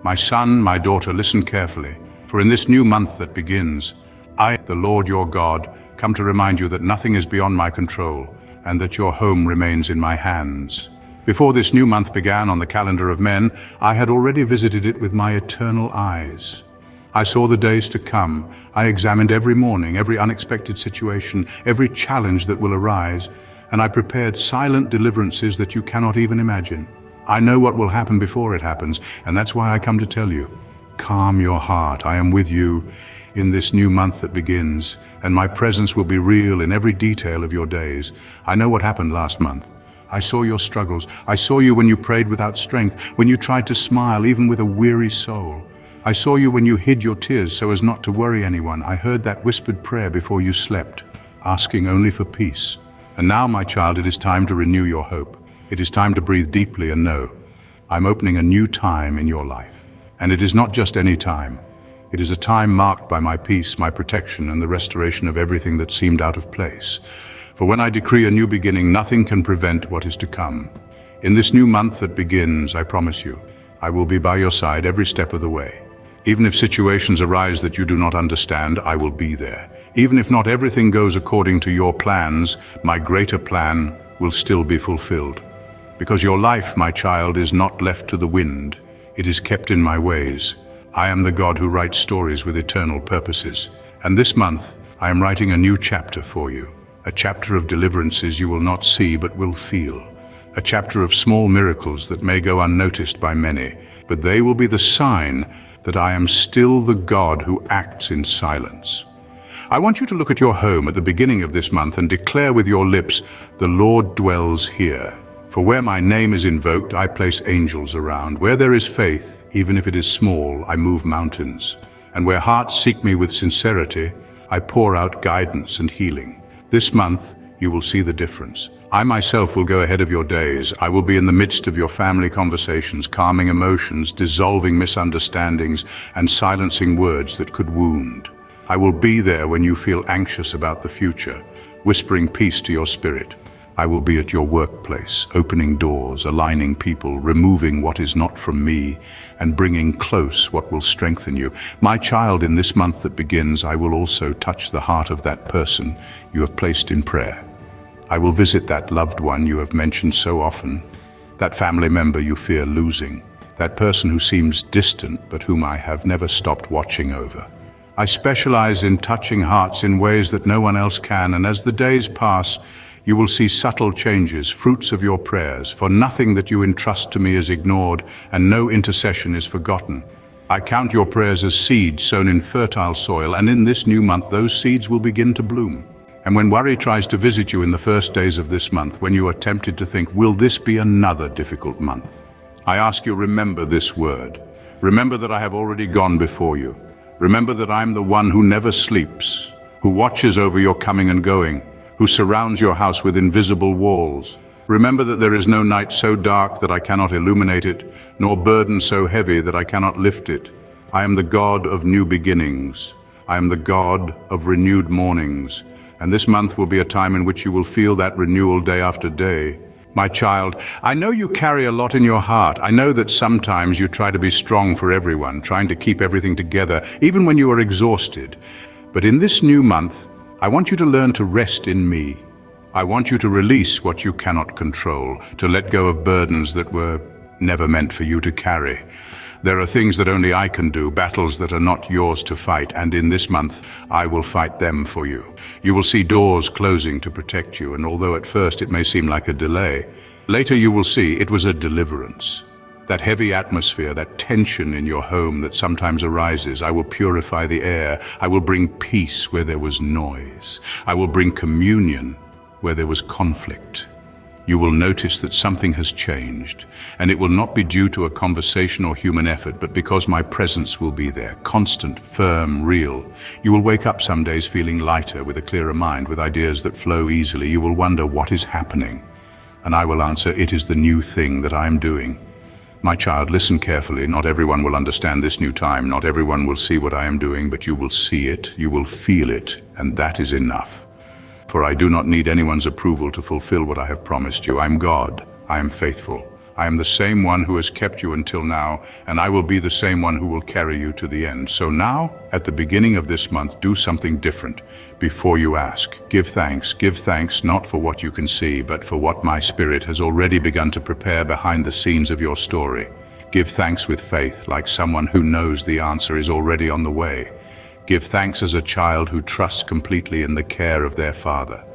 My son, my daughter, listen carefully, for in this new month that begins, I, the Lord your God, come to remind you that nothing is beyond my control and that your home remains in my hands. Before this new month began on the calendar of men, I had already visited it with my eternal eyes. I saw the days to come. I examined every morning, every unexpected situation, every challenge that will arise, and I prepared silent deliverances that you cannot even imagine. I know what will happen before it happens, and that's why I come to tell you. Calm your heart. I am with you in this new month that begins, and my presence will be real in every detail of your days. I know what happened last month. I saw your struggles. I saw you when you prayed without strength, when you tried to smile even with a weary soul. I saw you when you hid your tears so as not to worry anyone. I heard that whispered prayer before you slept, asking only for peace. And now, my child, it is time to renew your hope. It is time to breathe deeply and know, I'm opening a new time in your life. And it is not just any time. It is a time marked by my peace, my protection, and the restoration of everything that seemed out of place. For when I decree a new beginning, nothing can prevent what is to come. In this new month that begins, I promise you, I will be by your side every step of the way. Even if situations arise that you do not understand, I will be there. Even if not everything goes according to your plans, my greater plan will still be fulfilled. Because your life, my child, is not left to the wind. It is kept in my ways. I am the God who writes stories with eternal purposes. And this month, I am writing a new chapter for you. A chapter of deliverances you will not see but will feel. A chapter of small miracles that may go unnoticed by many, but they will be the sign that I am still the God who acts in silence. I want you to look at your home at the beginning of this month and declare with your lips, the Lord dwells here. For where my name is invoked, I place angels around. Where there is faith, even if it is small, I move mountains. And where hearts seek me with sincerity, I pour out guidance and healing. This month, you will see the difference. I myself will go ahead of your days. I will be in the midst of your family conversations, calming emotions, dissolving misunderstandings, and silencing words that could wound. I will be there when you feel anxious about the future, whispering peace to your spirit. I will be at your workplace, opening doors, aligning people, removing what is not from me, and bringing close what will strengthen you. My child, in this month that begins, I will also touch the heart of that person you have placed in prayer. I will visit that loved one you have mentioned so often, that family member you fear losing, that person who seems distant but whom I have never stopped watching over. I specialize in touching hearts in ways that no one else can, and as the days pass, you will see subtle changes, fruits of your prayers, for nothing that you entrust to me is ignored, and no intercession is forgotten. I count your prayers as seeds sown in fertile soil, and in this new month those seeds will begin to bloom. And when worry tries to visit you in the first days of this month, when you are tempted to think, will this be another difficult month? I ask you, remember this word. Remember that I have already gone before you. Remember that I am the one who never sleeps, who watches over your coming and going, who surrounds your house with invisible walls. Remember that there is no night so dark that I cannot illuminate it, nor burden so heavy that I cannot lift it. I am the God of new beginnings. I am the God of renewed mornings. And this month will be a time in which you will feel that renewal day after day. My child, I know you carry a lot in your heart. I know that sometimes you try to be strong for everyone, trying to keep everything together, even when you are exhausted. But in this new month, I want you to learn to rest in me. I want you to release what you cannot control, to let go of burdens that were never meant for you to carry. There are things that only I can do, battles that are not yours to fight, and in this month, I will fight them for you. You will see doors closing to protect you, and although at first it may seem like a delay, later you will see it was a deliverance. That heavy atmosphere, that tension in your home that sometimes arises, I will purify the air. I will bring peace where there was noise. I will bring communion where there was conflict. You will notice that something has changed, and it will not be due to a conversation or human effort, but because my presence will be there, constant, firm, real. You will wake up some days feeling lighter, with a clearer mind, with ideas that flow easily. You will wonder what is happening, and I will answer, it is the new thing that I am doing. My child, listen carefully. Not everyone will understand this new time. Not everyone will see what I am doing, but you will see it, you will feel it, and that is enough. For I do not need anyone's approval to fulfill what I have promised you. I am God. I am faithful. I am the same one who has kept you until now, and I will be the same one who will carry you to the end. So now, at the beginning of this month, do something different before you ask. Give thanks not for what you can see, but for what my Spirit has already begun to prepare behind the scenes of your story. Give thanks with faith, like someone who knows the answer is already on the way. Give thanks as a child who trusts completely in the care of their Father.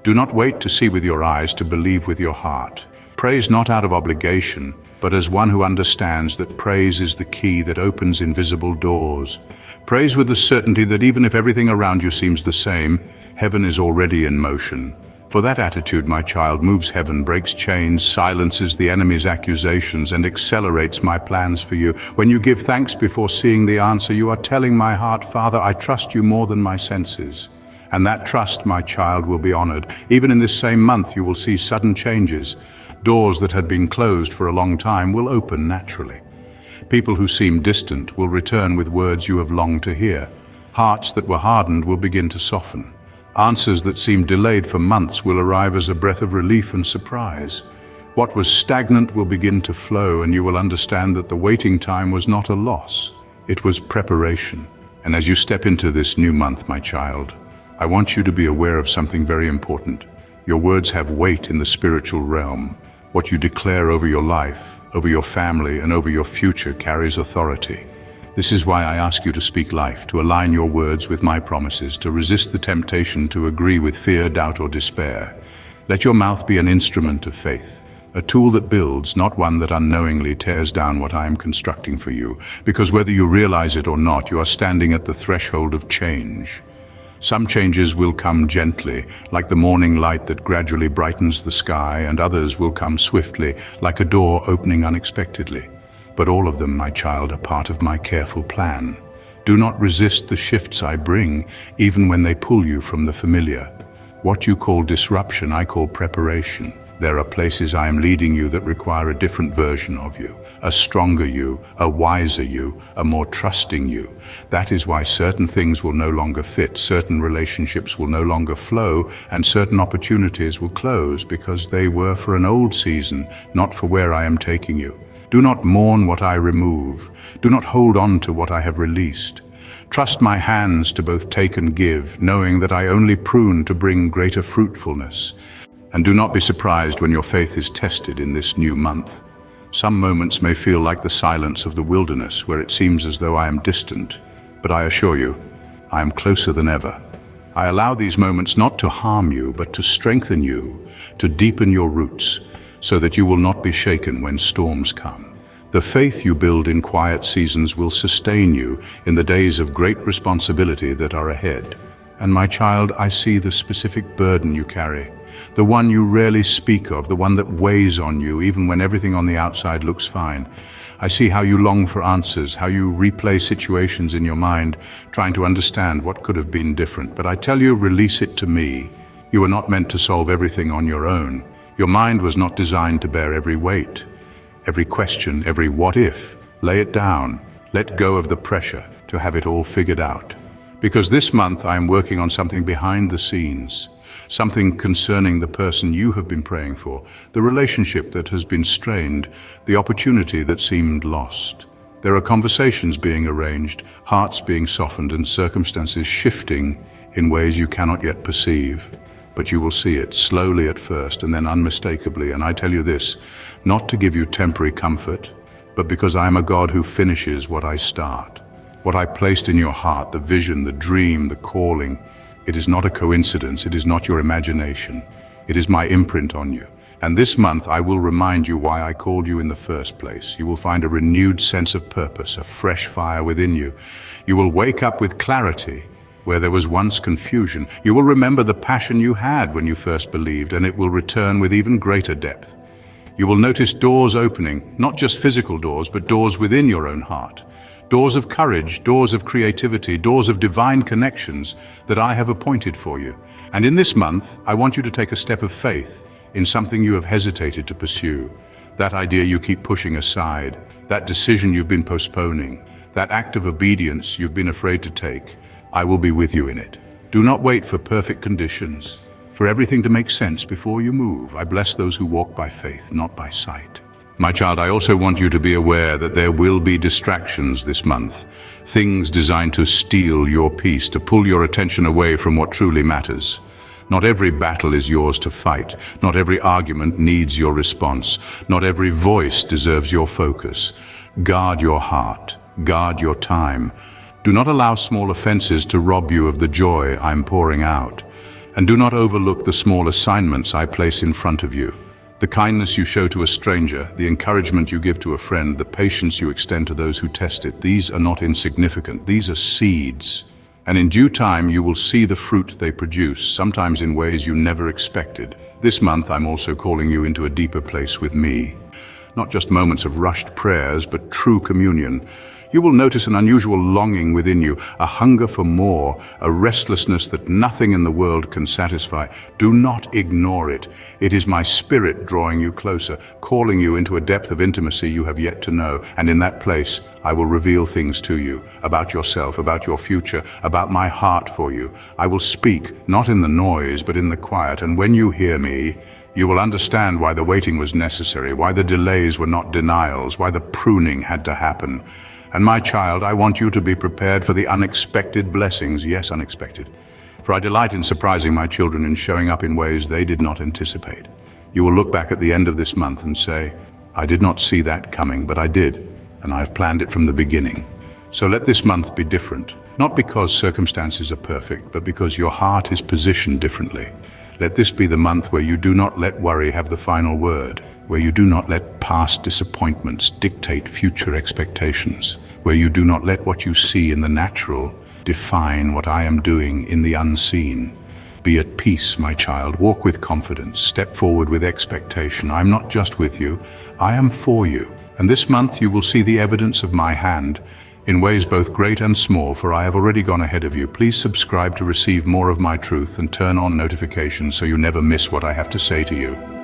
Do not wait to see with your eyes, to believe with your heart. Praise not out of obligation, but as one who understands that praise is the key that opens invisible doors. Praise with the certainty that even if everything around you seems the same, heaven is already in motion. For that attitude, my child, moves heaven, breaks chains, silences the enemy's accusations, and accelerates my plans for you. When you give thanks before seeing the answer, you are telling my heart, Father, I trust you more than my senses. And that trust, my child, will be honored. Even in this same month, you will see sudden changes. Doors that had been closed for a long time will open naturally. People who seem distant will return with words you have longed to hear. Hearts that were hardened will begin to soften. Answers that seemed delayed for months will arrive as a breath of relief and surprise. What was stagnant will begin to flow, and you will understand that the waiting time was not a loss. It was preparation. And as you step into this new month, my child, I want you to be aware of something very important. Your words have weight in the spiritual realm. What you declare over your life, over your family, and over your future carries authority. This is why I ask you to speak life, to align your words with my promises, to resist the temptation to agree with fear, doubt, or despair. Let your mouth be an instrument of faith, a tool that builds, not one that unknowingly tears down what I am constructing for you, because whether you realize it or not, you are standing at the threshold of change. Some changes will come gently, like the morning light that gradually brightens the sky, and others will come swiftly, like a door opening unexpectedly. But all of them, my child, are part of my careful plan. Do not resist the shifts I bring, even when they pull you from the familiar. What you call disruption, I call preparation. There are places I am leading you that require a different version of you, a stronger you, a wiser you, a more trusting you. That is why certain things will no longer fit, certain relationships will no longer flow, and certain opportunities will close because they were for an old season, not for where I am taking you. Do not mourn what I remove. Do not hold on to what I have released. Trust my hands to both take and give, knowing that I only prune to bring greater fruitfulness. And do not be surprised when your faith is tested in this new month. Some moments may feel like the silence of the wilderness, where it seems as though I am distant. But I assure you, I am closer than ever. I allow these moments not to harm you, but to strengthen you, to deepen your roots, so that you will not be shaken when storms come. The faith you build in quiet seasons will sustain you in the days of great responsibility that are ahead. And my child, I see the specific burden you carry, the one you rarely speak of, the one that weighs on you even when everything on the outside looks fine. I see how you long for answers, how you replay situations in your mind, trying to understand what could have been different. But I tell you, release it to me. You are not meant to solve everything on your own. Your mind was not designed to bear every weight, every question, every what if. Lay it down. Let go of the pressure to have it all figured out. Because this month I am working on something behind the scenes, something concerning the person you have been praying for, the relationship that has been strained, the opportunity that seemed lost. There are conversations being arranged, hearts being softened, and circumstances shifting in ways you cannot yet perceive. But you will see it, slowly at first and then unmistakably. And I tell you this, not to give you temporary comfort, but because I am a God who finishes what I start. What I placed in your heart, the vision, the dream, the calling, it is not a coincidence, it is not your imagination. It is my imprint on you. And this month I will remind you why I called you in the first place. You will find a renewed sense of purpose, a fresh fire within you. You will wake up with clarity where there was once confusion. You will remember the passion you had when you first believed, and it will return with even greater depth. You will notice doors opening, not just physical doors, but doors within your own heart. Doors of courage, doors of creativity, doors of divine connections that I have appointed for you. And in this month, I want you to take a step of faith in something you have hesitated to pursue. That idea you keep pushing aside, that decision you've been postponing, that act of obedience you've been afraid to take. I will be with you in it. Do not wait for perfect conditions, for everything to make sense before you move. I bless those who walk by faith, not by sight. My child, I also want you to be aware that there will be distractions this month. Things designed to steal your peace, to pull your attention away from what truly matters. Not every battle is yours to fight. Not every argument needs your response. Not every voice deserves your focus. Guard your heart. Guard your time. Do not allow small offenses to rob you of the joy I'm pouring out. And do not overlook the small assignments I place in front of you. The kindness you show to a stranger, the encouragement you give to a friend, the patience you extend to those who test it, these are not insignificant. These are seeds. And in due time, you will see the fruit they produce, sometimes in ways you never expected. This month, I'm also calling you into a deeper place with me. Not just moments of rushed prayers, but true communion. You will notice an unusual longing within you, a hunger for more, a restlessness that nothing in the world can satisfy. Do not ignore it. It is my spirit drawing you closer, calling you into a depth of intimacy you have yet to know. And in that place, I will reveal things to you, about yourself, about your future, about my heart for you. I will speak, not in the noise, but in the quiet. And when you hear me, you will understand why the waiting was necessary, why the delays were not denials, why the pruning had to happen. And my child, I want you to be prepared for the unexpected blessings, yes, unexpected. For I delight in surprising my children in showing up in ways they did not anticipate. You will look back at the end of this month and say, I did not see that coming, but I did, and I've planned it from the beginning. So let this month be different, not because circumstances are perfect, but because your heart is positioned differently. Let this be the month where you do not let worry have the final word, where you do not let past disappointments dictate future expectations, where you do not let what you see in the natural define what I am doing in the unseen. Be at peace, my child. Walk with confidence. Step forward with expectation. I'm not just with you, I am for you. And this month you will see the evidence of my hand in ways both great and small, for I have already gone ahead of you. Please subscribe to receive more of my truth and turn on notifications so you never miss what I have to say to you.